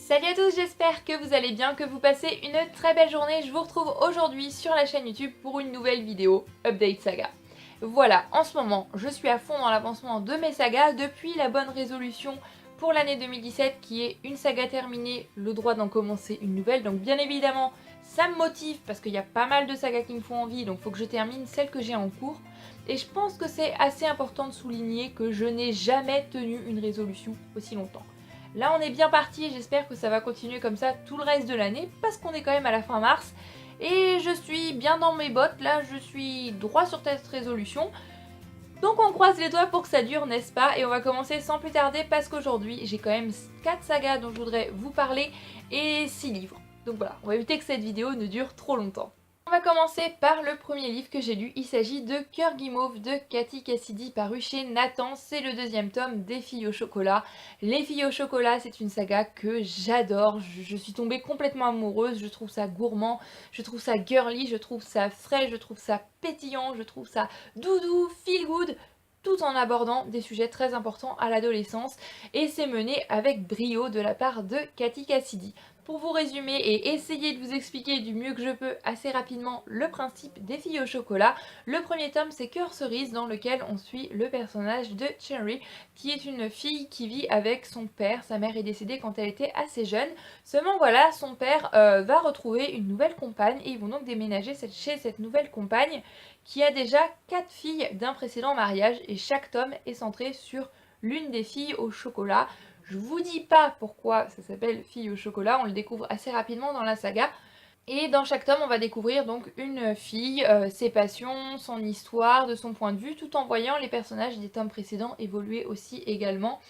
Salut à tous, j'espère que vous allez bien, que vous passez une très belle journée. Je vous retrouve aujourd'hui sur la chaîne YouTube pour une nouvelle vidéo Update Saga. Voilà, en ce moment, je suis à fond dans l'avancement de mes sagas depuis la bonne résolution pour l'année 2017 qui est une saga terminée, le droit d'en commencer une nouvelle. Donc bien évidemment, ça me motive parce qu'il y a pas mal de sagas qui me font envie, donc il faut que je termine celle que j'ai en cours. Et je pense que c'est assez important de souligner que je n'ai jamais tenu une résolution aussi longtemps. Là on est bien parti, j'espère que ça va continuer comme ça tout le reste de l'année parce qu'on est quand même à la fin mars et je suis bien dans mes bottes, là je suis droit sur cette résolution. Donc on croise les doigts pour que ça dure, n'est-ce pas? Et on va commencer sans plus tarder parce qu'aujourd'hui j'ai quand même 4 sagas dont je voudrais vous parler et 6 livres. Donc voilà, on va éviter que cette vidéo ne dure trop longtemps. On va commencer par le premier livre que j'ai lu, il s'agit de Cœur Guimauve de Cathy Cassidy paru chez Nathan, c'est le deuxième tome des filles au chocolat. Les filles au chocolat c'est une saga que j'adore, je suis tombée complètement amoureuse, je trouve ça gourmand, je trouve ça girly, je trouve ça frais, je trouve ça pétillant, je trouve ça doudou, feel good, tout en abordant des sujets très importants à l'adolescence et c'est mené avec brio de la part de Cathy Cassidy. Pour vous résumer et essayer de vous expliquer du mieux que je peux assez rapidement le principe des filles au chocolat, le premier tome c'est Cœur Cerise dans lequel on suit le personnage de Cherry qui est une fille qui vit avec son père. Sa mère est décédée quand elle était assez jeune. Seulement voilà, son père va retrouver une nouvelle compagne et ils vont donc déménager chez cette nouvelle compagne qui a déjà 4 filles d'un précédent mariage et chaque tome est centré sur l'une des filles au chocolat. Je vous dis pas pourquoi ça s'appelle Fille au chocolat, on le découvre assez rapidement dans la saga. Et dans chaque tome, on va découvrir donc une fille, ses passions, son histoire, de son point de vue, tout en voyant les personnages des tomes précédents évoluer aussi également.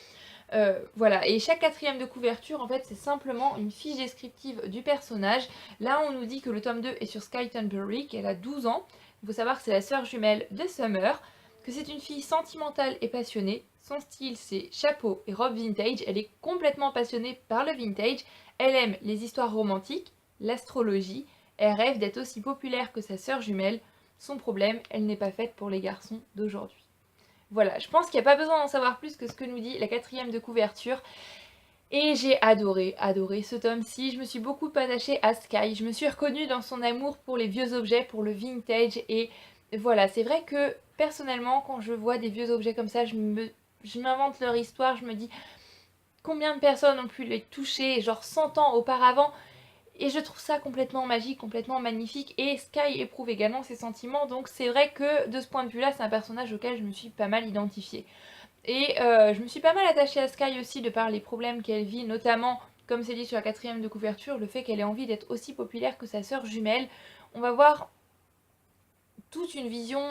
Voilà, et chaque quatrième de couverture, en fait, c'est simplement une fiche descriptive du personnage. Là, on nous dit que le tome 2 est sur Sky Thornberry, qu'elle a 12 ans. Il faut savoir que c'est la sœur jumelle de Summer, que c'est une fille sentimentale et passionnée. Son style, c'est chapeau et robe vintage. Elle est complètement passionnée par le vintage. Elle aime les histoires romantiques, l'astrologie. Elle rêve d'être aussi populaire que sa sœur jumelle. Son problème, elle n'est pas faite pour les garçons d'aujourd'hui. Voilà, je pense qu'il n'y a pas besoin d'en savoir plus que ce que nous dit la quatrième de couverture. Et j'ai adoré ce tome-ci, je me suis beaucoup attachée à Sky, je me suis reconnue dans son amour pour les vieux objets, pour le vintage, et voilà, c'est vrai que personnellement, quand je vois des vieux objets comme ça, je m'invente leur histoire, je me dis combien de personnes ont pu les toucher, genre 100 ans auparavant, et je trouve ça complètement magique, complètement magnifique, et Sky éprouve également ses sentiments, donc c'est vrai que de ce point de vue-là, c'est un personnage auquel je me suis pas mal identifiée. Et je me suis pas mal attachée à Sky aussi de par les problèmes qu'elle vit, notamment, comme c'est dit sur la quatrième de couverture, le fait qu'elle ait envie d'être aussi populaire que sa sœur jumelle. On va voir toute une vision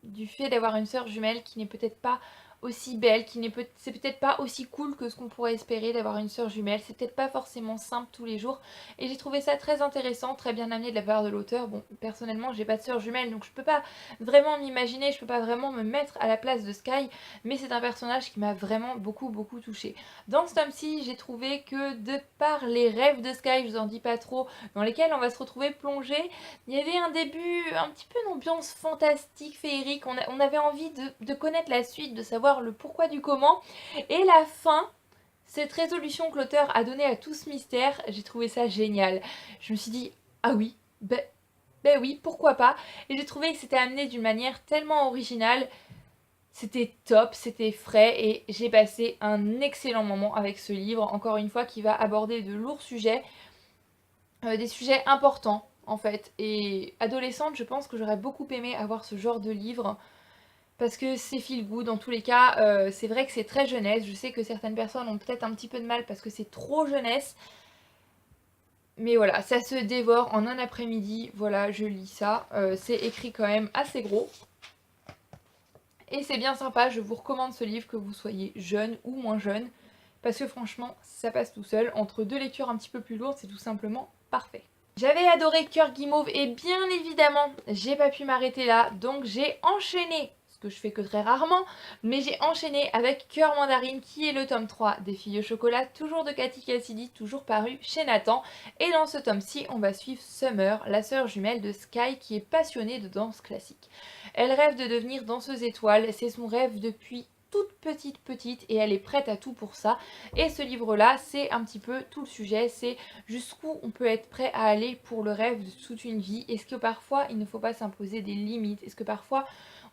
du fait d'avoir une sœur jumelle qui n'est peut-être pas aussi belle, c'est peut-être pas aussi cool que ce qu'on pourrait espérer d'avoir une sœur jumelle, c'est peut-être pas forcément simple tous les jours, et j'ai trouvé ça très intéressant, très bien amené de la part de l'auteur. Bon, personnellement j'ai pas de sœur jumelle donc je peux pas vraiment m'imaginer, je peux pas vraiment me mettre à la place de Sky, mais c'est un personnage qui m'a vraiment beaucoup touchée. Dans ce tome-ci, j'ai trouvé que de par les rêves de Sky, je vous en dis pas trop, dans lesquels on va se retrouver plongé, il y avait un début, un petit peu d'ambiance fantastique, féerique, on avait envie de connaître la suite, de savoir le pourquoi du comment, et la fin, cette résolution que l'auteur a donnée à tout ce mystère, j'ai trouvé ça génial. Je me suis dit, ah oui, ben oui, pourquoi pas, et j'ai trouvé que c'était amené d'une manière tellement originale, c'était top, c'était frais, et j'ai passé un excellent moment avec ce livre, encore une fois, qui va aborder de lourds sujets, des sujets importants en fait, et adolescente, je pense que j'aurais beaucoup aimé avoir ce genre de livre, parce que c'est feel good dans tous les cas, c'est vrai que c'est très jeunesse, je sais que certaines personnes ont peut-être un petit peu de mal parce que c'est trop jeunesse, mais voilà, ça se dévore en un après-midi, voilà, je lis ça, c'est écrit quand même assez gros, et c'est bien sympa, je vous recommande ce livre que vous soyez jeune ou moins jeune, parce que franchement, ça passe tout seul, entre deux lectures un petit peu plus lourdes, c'est tout simplement parfait. J'avais adoré Cœur Guimauve et bien évidemment, j'ai pas pu m'arrêter là, donc j'ai enchaîné, ce que je fais que très rarement, mais j'ai enchaîné avec Cœur Mandarine qui est le tome 3 des filles au chocolat, toujours de Cathy Cassidy, toujours paru chez Nathan. Et dans ce tome-ci, on va suivre Summer, la sœur jumelle de Sky qui est passionnée de danse classique. Elle rêve de devenir danseuse étoile, c'est son rêve depuis toute petite et elle est prête à tout pour ça. Et ce livre-là, c'est un petit peu tout le sujet, c'est jusqu'où on peut être prêt à aller pour le rêve de toute une vie. Est-ce que parfois il ne faut pas s'imposer des limites? Est-ce que parfois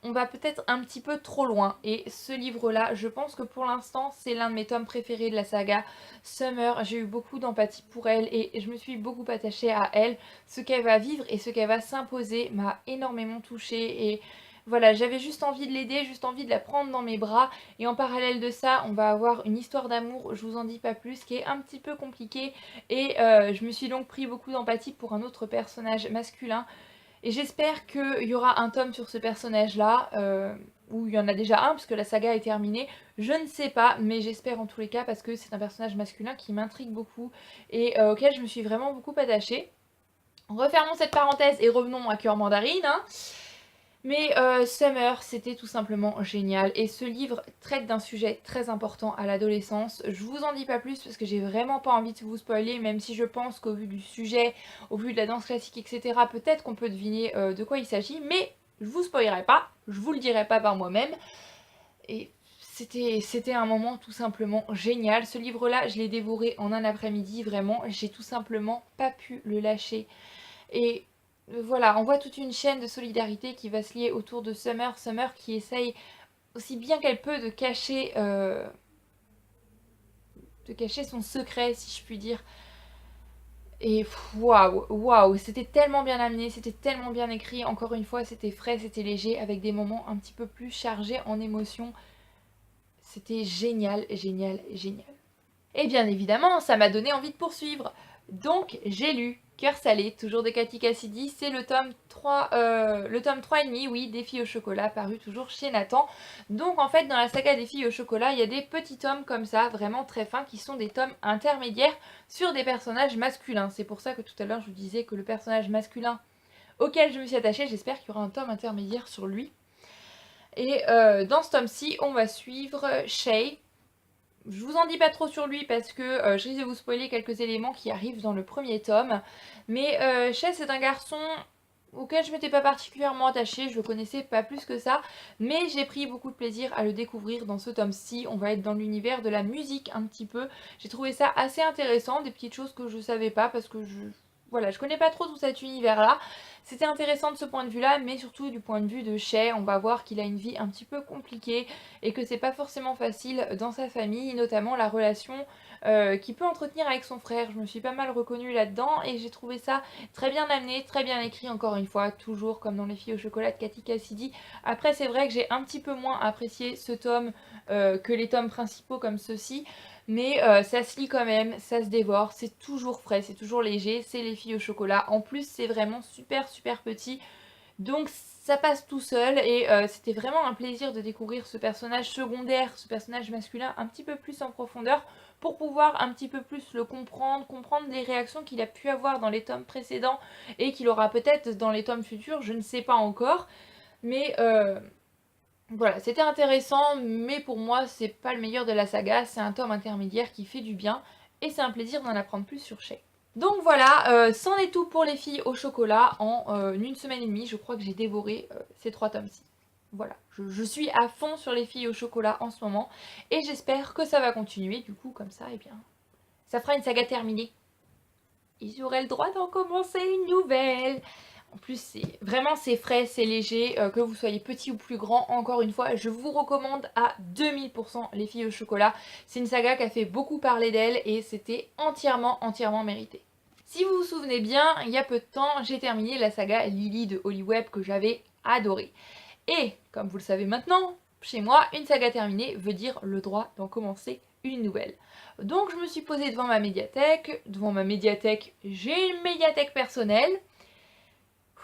on va peut-être un petit peu trop loin? Et ce livre-là, je pense que pour l'instant, c'est l'un de mes tomes préférés de la saga Summer. J'ai eu beaucoup d'empathie pour elle et je me suis beaucoup attachée à elle. Ce qu'elle va vivre et ce qu'elle va s'imposer m'a énormément touchée et voilà, j'avais juste envie de l'aider, juste envie de la prendre dans mes bras. Et en parallèle de ça, on va avoir une histoire d'amour, je vous en dis pas plus, qui est un petit peu compliquée. Et je me suis donc pris beaucoup d'empathie pour un autre personnage masculin. Et j'espère qu'il y aura un tome sur ce personnage-là, ou il y en a déjà un, puisque la saga est terminée. Je ne sais pas, mais j'espère en tous les cas, parce que c'est un personnage masculin qui m'intrigue beaucoup, et auquel je me suis vraiment beaucoup attachée. Refermons cette parenthèse et revenons à Cœur Mandarine, hein. Mais Summer, c'était tout simplement génial. Et ce livre traite d'un sujet très important à l'adolescence. Je vous en dis pas plus parce que j'ai vraiment pas envie de vous spoiler, même si je pense qu'au vu du sujet, au vu de la danse classique, etc., peut-être qu'on peut deviner de quoi il s'agit. Mais je vous spoilerai pas, je vous le dirai pas par moi-même. Et c'était un moment tout simplement génial. Ce livre-là, je l'ai dévoré en un après-midi, vraiment. J'ai tout simplement pas pu le lâcher. Et voilà, on voit toute une chaîne de solidarité qui va se lier autour de Summer. Summer qui essaye aussi bien qu'elle peut de cacher son secret, si je puis dire. Et waouh, waouh, c'était tellement bien amené, c'était tellement bien écrit. Encore une fois, c'était frais, c'était léger, avec des moments un petit peu plus chargés en émotions. C'était génial, génial, génial. Et bien évidemment, ça m'a donné envie de poursuivre. Donc j'ai lu Cœur salé, toujours de Cathy Cassidy, c'est le tome 3, le tome 3 et demi, oui, des filles au chocolat, paru toujours chez Nathan. Donc en fait, dans la saga des filles au chocolat, il y a des petits tomes comme ça, vraiment très fins, qui sont des tomes intermédiaires sur des personnages masculins. C'est pour ça que tout à l'heure, je vous disais que le personnage masculin auquel je me suis attachée, j'espère qu'il y aura un tome intermédiaire sur lui. Et dans ce tome-ci, on va suivre Shay. Je vous en dis pas trop sur lui parce que je risque de vous spoiler quelques éléments qui arrivent dans le premier tome. Mais Shay, c'est un garçon auquel je m'étais pas particulièrement attachée, je le connaissais pas plus que ça, mais j'ai pris beaucoup de plaisir à le découvrir dans ce tome-ci. On va être dans l'univers de la musique un petit peu. J'ai trouvé ça assez intéressant, des petites choses que je savais pas parce que voilà, je connais pas trop tout cet univers-là. C'était intéressant de ce point de vue-là, mais surtout du point de vue de Shay, on va voir qu'il a une vie un petit peu compliquée et que c'est pas forcément facile dans sa famille, notamment la relation qu'il peut entretenir avec son frère. Je me suis pas mal reconnue là-dedans et j'ai trouvé ça très bien amené, très bien écrit, encore une fois, toujours comme dans Les filles au chocolat de Cathy Cassidy. Après, c'est vrai que j'ai un petit peu moins apprécié ce tome que les tomes principaux comme ceux-ci. Mais ça se lit quand même, ça se dévore, c'est toujours frais, c'est toujours léger, c'est Les filles au chocolat. En plus, c'est vraiment super super petit, donc ça passe tout seul et c'était vraiment un plaisir de découvrir ce personnage secondaire, ce personnage masculin un petit peu plus en profondeur pour pouvoir un petit peu plus le comprendre, comprendre les réactions qu'il a pu avoir dans les tomes précédents et qu'il aura peut-être dans les tomes futurs, je ne sais pas encore. Mais voilà, c'était intéressant, mais pour moi, c'est pas le meilleur de la saga, c'est un tome intermédiaire qui fait du bien, et c'est un plaisir d'en apprendre plus sur Shay. Donc voilà, c'en est tout pour Les filles au chocolat. En une semaine et demie, je crois que j'ai dévoré ces 3 tomes-ci. Voilà, je suis à fond sur Les filles au chocolat en ce moment, et j'espère que ça va continuer, du coup, comme ça, et bien, ça fera une saga terminée. Et j'aurai le droit d'en commencer une nouvelle. En plus, c'est frais, c'est léger, que vous soyez petit ou plus grand. Encore une fois, je vous recommande à 2000% Les filles au chocolat. C'est une saga qui a fait beaucoup parler d'elle et c'était entièrement mérité. Si vous vous souvenez bien, il y a peu de temps, j'ai terminé la saga Lily de Holly-Web que j'avais adorée. Et, comme vous le savez maintenant, chez moi, une saga terminée veut dire le droit d'en commencer une nouvelle. Donc je me suis posée devant ma médiathèque. Devant ma médiathèque, j'ai une médiathèque personnelle.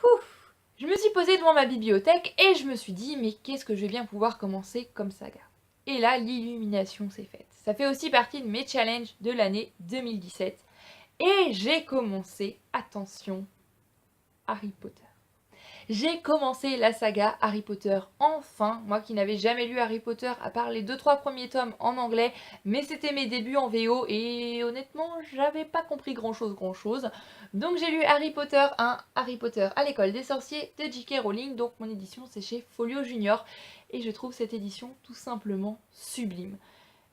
Ouf. Je me suis posée devant ma bibliothèque et je me suis dit mais qu'est-ce que je vais bien pouvoir commencer comme saga. Et là l'illumination s'est faite. Ça fait aussi partie de mes challenges de l'année 2017. Et j'ai commencé, attention, Harry Potter. J'ai commencé la saga Harry Potter, enfin, moi qui n'avais jamais lu Harry Potter à part les 2-3 premiers tomes en anglais, mais c'était mes débuts en VO et honnêtement j'avais pas compris grand chose. Donc j'ai lu Harry Potter 1, Harry Potter à l'école des sorciers de J.K. Rowling, donc mon édition c'est chez Folio Junior. et je trouve cette édition tout simplement sublime.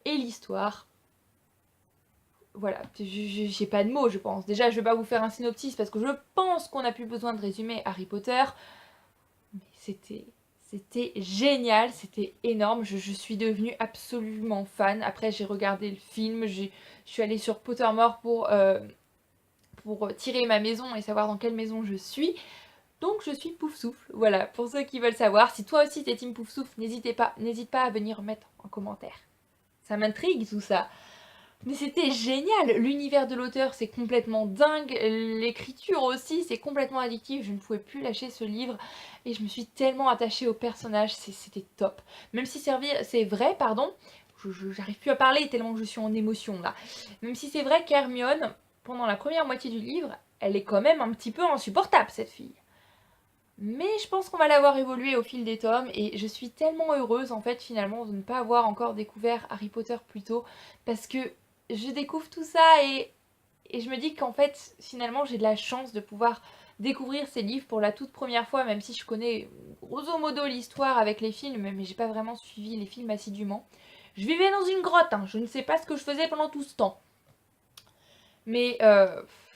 Et l'histoire, voilà, j'ai pas de mots je pense. Déjà je vais pas vous faire un synopsis parce que je pense qu'on n'a plus besoin de résumer Harry Potter, mais c'était génial, c'était énorme, je suis devenue absolument fan. Après j'ai regardé le film, je suis allée sur Pottermore pour tirer ma maison et savoir dans quelle maison je suis. Donc je suis Poufsouffle, voilà, pour ceux qui veulent savoir. Si toi aussi t'es team Poufsouffle, n'hésite pas à venir mettre en commentaire. Ça m'intrigue tout ça. Mais c'était génial, l'univers de l'auteur c'est complètement dingue, l'écriture aussi c'est complètement addictif, je ne pouvais plus lâcher ce livre et je me suis tellement attachée au personnage, c'était top. Même si c'est vrai, pardon, j'arrive plus à parler tellement que je suis en émotion là. Même si c'est vrai qu'Hermione, pendant la première moitié du livre, elle est quand même un petit peu insupportable cette fille. Mais je pense qu'on va l'avoir évolué au fil des tomes et je suis tellement heureuse en fait finalement de ne pas avoir encore découvert Harry Potter plus tôt parce que je découvre tout ça et je me dis qu'en fait finalement j'ai de la chance de pouvoir découvrir ces livres pour la toute première fois, même si je connais grosso modo l'histoire avec les films, mais j'ai pas vraiment suivi les films assidûment. Je vivais dans une grotte, hein, je ne sais pas ce que je faisais pendant tout ce temps. Mais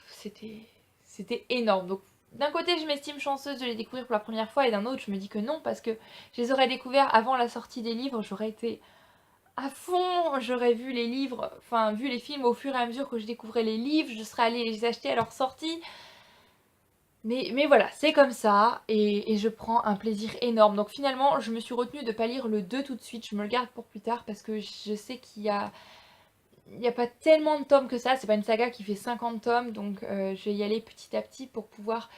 c'était énorme. Donc d'un côté je m'estime chanceuse de les découvrir pour la première fois et d'un autre je me dis que non parce que je les aurais découverts avant la sortie des livres, j'aurais été à fond, j'aurais vu les livres, enfin vu les films au fur et à mesure que je découvrais les livres, je serais allée les acheter à leur sortie. Mais voilà, c'est comme ça et je prends un plaisir énorme. Donc finalement, je me suis retenue de ne pas lire le 2 tout de suite, je me le garde pour plus tard parce que je sais qu'il y a pas tellement de tomes que ça, c'est pas une saga qui fait 50 tomes, donc je vais y aller petit à petit pour pouvoir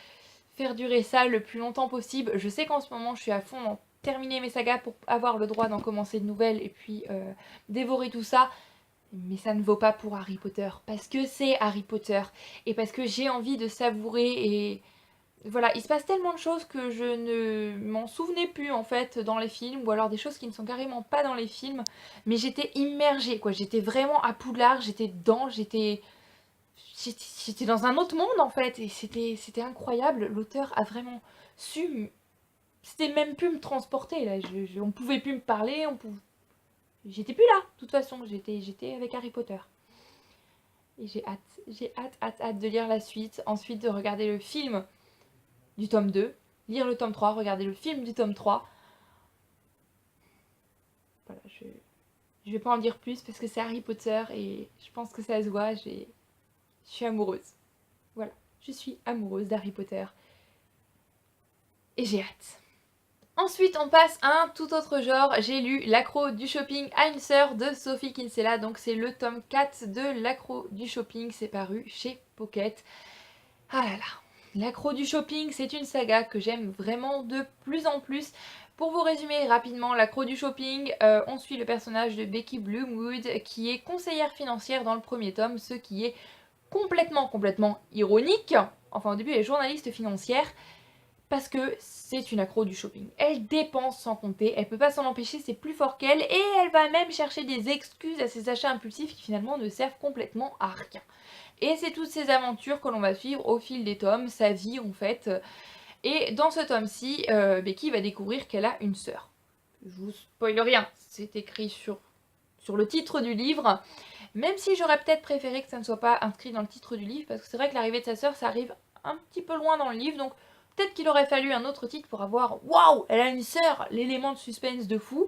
faire durer ça le plus longtemps possible. Je sais qu'en ce moment je suis à fond dans terminer mes sagas pour avoir le droit d'en commencer de nouvelles et puis dévorer tout ça. Mais ça ne vaut pas pour Harry Potter, parce que c'est Harry Potter, et parce que j'ai envie de savourer, et voilà, il se passe tellement de choses que je ne m'en souvenais plus en fait dans les films, ou alors des choses qui ne sont carrément pas dans les films, mais j'étais immergée quoi, j'étais vraiment à Poudlard, j'étais dedans, j'étais dans un autre monde en fait, et c'était incroyable, l'auteur a vraiment su, c'était même plus me transporter là, on pouvait plus me parler, j'étais plus là, de toute façon, j'étais avec Harry Potter. Et j'ai hâte de lire la suite, ensuite de regarder le film du tome 2, lire le tome 3, regarder le film du tome 3. Voilà, je vais pas en dire plus parce que c'est Harry Potter et je pense que ça se voit, je suis amoureuse. Voilà, je suis amoureuse d'Harry Potter. Et j'ai hâte. Ensuite, on passe à un tout autre genre. J'ai lu L'accro du shopping à une sœur de Sophie Kinsella. Donc c'est le tome 4 de L'accro du shopping. C'est paru chez Pocket. Ah là là. L'accro du shopping, c'est une saga que j'aime vraiment de plus en plus. Pour vous résumer rapidement, l'accro du shopping, on suit le personnage de Becky Bloomwood qui est conseillère financière dans le premier tome, ce qui est complètement ironique. Enfin au début elle est journaliste financière. Parce que c'est une accro du shopping. Elle dépense sans compter, elle peut pas s'en empêcher, c'est plus fort qu'elle, et elle va même chercher des excuses à ses achats impulsifs qui finalement ne servent complètement à rien. Et c'est toutes ces aventures que l'on va suivre au fil des tomes, sa vie en fait. Et dans ce tome-ci, Becky va découvrir qu'elle a une sœur. Je vous spoile rien, c'est écrit sur le titre du livre. Même si j'aurais peut-être préféré que ça ne soit pas inscrit dans le titre du livre, parce que c'est vrai que l'arrivée de sa sœur, ça arrive un petit peu loin dans le livre, donc peut-être qu'il aurait fallu un autre titre pour avoir « Waouh, elle a une sœur !» l'élément de suspense de fou.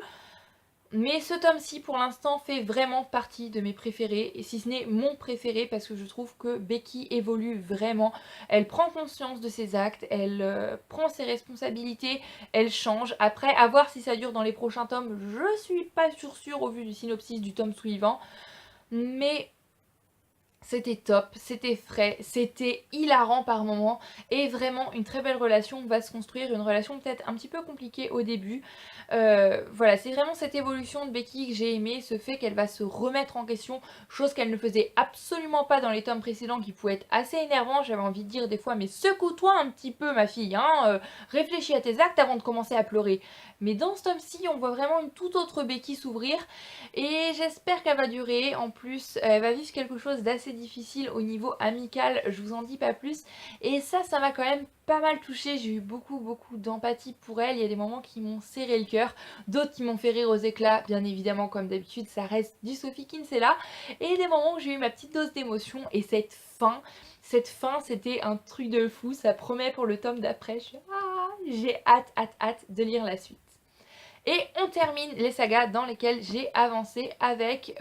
Mais ce tome-ci, pour l'instant, fait vraiment partie de mes préférés, et si ce n'est mon préféré, parce que je trouve que Becky évolue vraiment. Elle prend conscience de ses actes, elle prend ses responsabilités, elle change. Après, à voir si ça dure dans les prochains tomes, je suis pas sûre au vu du synopsis du tome suivant. Mais c'était top, c'était frais, c'était hilarant par moments et vraiment une très belle relation va se construire, une relation peut-être un petit peu compliquée au début. Voilà, c'est vraiment cette évolution de Becky que j'ai aimée, ce fait qu'elle va se remettre en question, chose qu'elle ne faisait absolument pas dans les tomes précédents qui pouvaient être assez énervants. J'avais envie de dire des fois mais secoue-toi un petit peu ma fille, hein, réfléchis à tes actes avant de commencer à pleurer. Mais dans ce tome-ci on voit vraiment une toute autre Becky s'ouvrir et j'espère qu'elle va durer. En plus elle va vivre quelque chose d'assez difficile au niveau amical, je vous en dis pas plus. Et ça m'a quand même pas mal touchée, j'ai eu beaucoup d'empathie pour elle. Il y a des moments qui m'ont serré le cœur, d'autres qui m'ont fait rire aux éclats, bien évidemment comme d'habitude ça reste du Sophie Kinsella. Et des moments où j'ai eu ma petite dose d'émotion et cette fin c'était un truc de fou, ça promet pour le tome d'après. J'ai hâte de lire la suite. Et on termine les sagas dans lesquelles j'ai avancé avec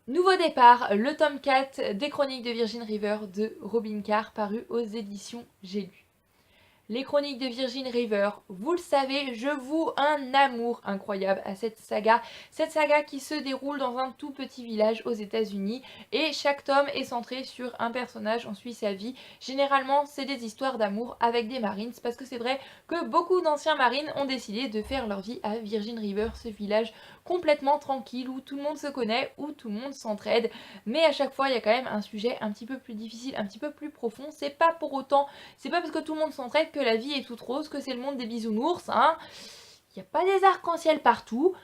Nouveau départ, le tome 4 des Chroniques de Virgin River de Robin Carr, paru aux éditions J'ai lu. Les Chroniques de Virgin River, vous le savez, je voue un amour incroyable à cette saga qui se déroule dans un tout petit village aux États-Unis et chaque tome est centré sur un personnage, on suit sa vie. Généralement, c'est des histoires d'amour avec des Marines parce que c'est vrai que beaucoup d'anciens Marines ont décidé de faire leur vie à Virgin River, ce village complètement tranquille où tout le monde se connaît, où tout le monde s'entraide, mais à chaque fois il y a quand même un sujet un petit peu plus difficile, un petit peu plus profond. C'est pas pour autant, c'est pas parce que tout le monde s'entraide que la vie est toute rose, que c'est le monde des bisounours, hein. Il n'y a pas des arcs-en-ciel partout.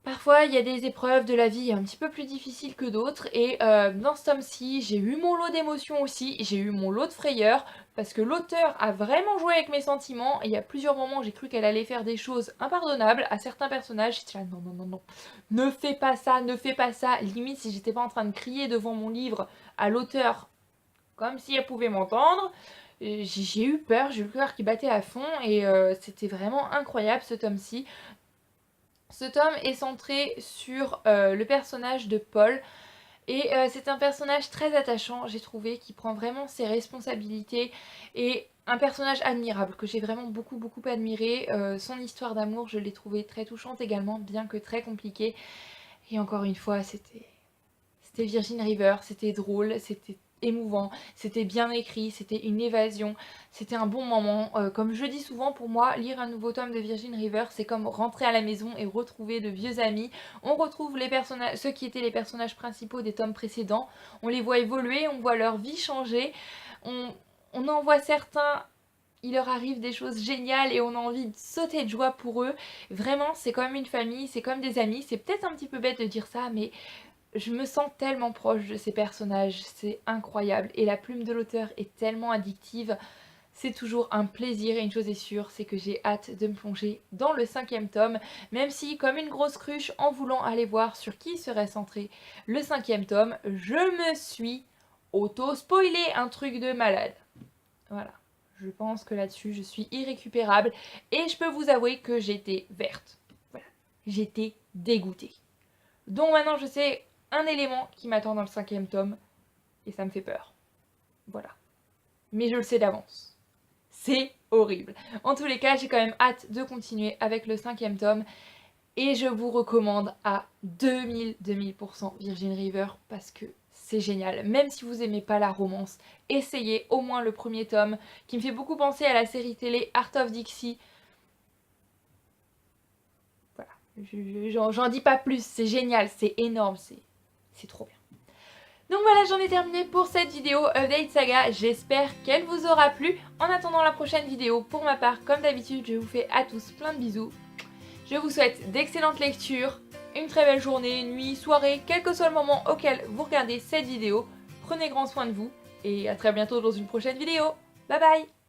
Parfois, il y a des épreuves de la vie un petit peu plus difficiles que d'autres et dans ce tome-ci, j'ai eu mon lot d'émotions aussi, j'ai eu mon lot de frayeur parce que l'auteur a vraiment joué avec mes sentiments et il y a plusieurs moments où j'ai cru qu'elle allait faire des choses impardonnables à certains personnages. J'étais là, non, ne fais pas ça, limite si j'étais pas en train de crier devant mon livre à l'auteur comme si elle pouvait m'entendre. J'ai eu peur, j'ai eu le cœur qui battait à fond et c'était vraiment incroyable ce tome-ci. Ce tome est centré sur le personnage de Paul et c'est un personnage très attachant, j'ai trouvé, qui prend vraiment ses responsabilités et un personnage admirable que j'ai vraiment beaucoup admiré. Son histoire d'amour, je l'ai trouvée très touchante également, bien que très compliquée. Et encore une fois, c'était Virgin River, c'était drôle, c'était émouvant, c'était bien écrit, c'était une évasion, c'était un bon moment. Comme je dis souvent, pour moi, lire un nouveau tome de Virgin River, c'est comme rentrer à la maison et retrouver de vieux amis. On retrouve les personnages, ceux qui étaient les personnages principaux des tomes précédents, on les voit évoluer, on voit leur vie changer, on en voit certains, il leur arrive des choses géniales et on a envie de sauter de joie pour eux. Vraiment, c'est comme une famille, c'est comme des amis. C'est peut-être un petit peu bête de dire ça, mais je me sens tellement proche de ces personnages, c'est incroyable. Et la plume de l'auteur est tellement addictive, c'est toujours un plaisir. Et une chose est sûre, c'est que j'ai hâte de me plonger dans le 5e tome, même si, comme une grosse cruche, en voulant aller voir sur qui serait centré le 5e tome, je me suis auto-spoilé un truc de malade. Voilà, je pense que là-dessus, je suis irrécupérable et je peux vous avouer que j'étais verte. Voilà, j'étais dégoûtée. Donc maintenant, je sais un élément qui m'attend dans le 5e tome et ça me fait peur. Voilà. Mais je le sais d'avance. C'est horrible. En tous les cas, j'ai quand même hâte de continuer avec le 5e tome et je vous recommande à 2000% Virgin River parce que c'est génial. Même si vous aimez pas la romance, essayez au moins le premier tome qui me fait beaucoup penser à la série télé Art of Dixie. Voilà, j'en dis pas plus, c'est génial, c'est énorme, c'est trop bien. Donc voilà, j'en ai terminé pour cette vidéo Update Saga, j'espère qu'elle vous aura plu. En attendant la prochaine vidéo, pour ma part, comme d'habitude, je vous fais à tous plein de bisous. Je vous souhaite d'excellentes lectures, une très belle journée, nuit, soirée, quel que soit le moment auquel vous regardez cette vidéo. Prenez grand soin de vous et à très bientôt dans une prochaine vidéo. Bye bye!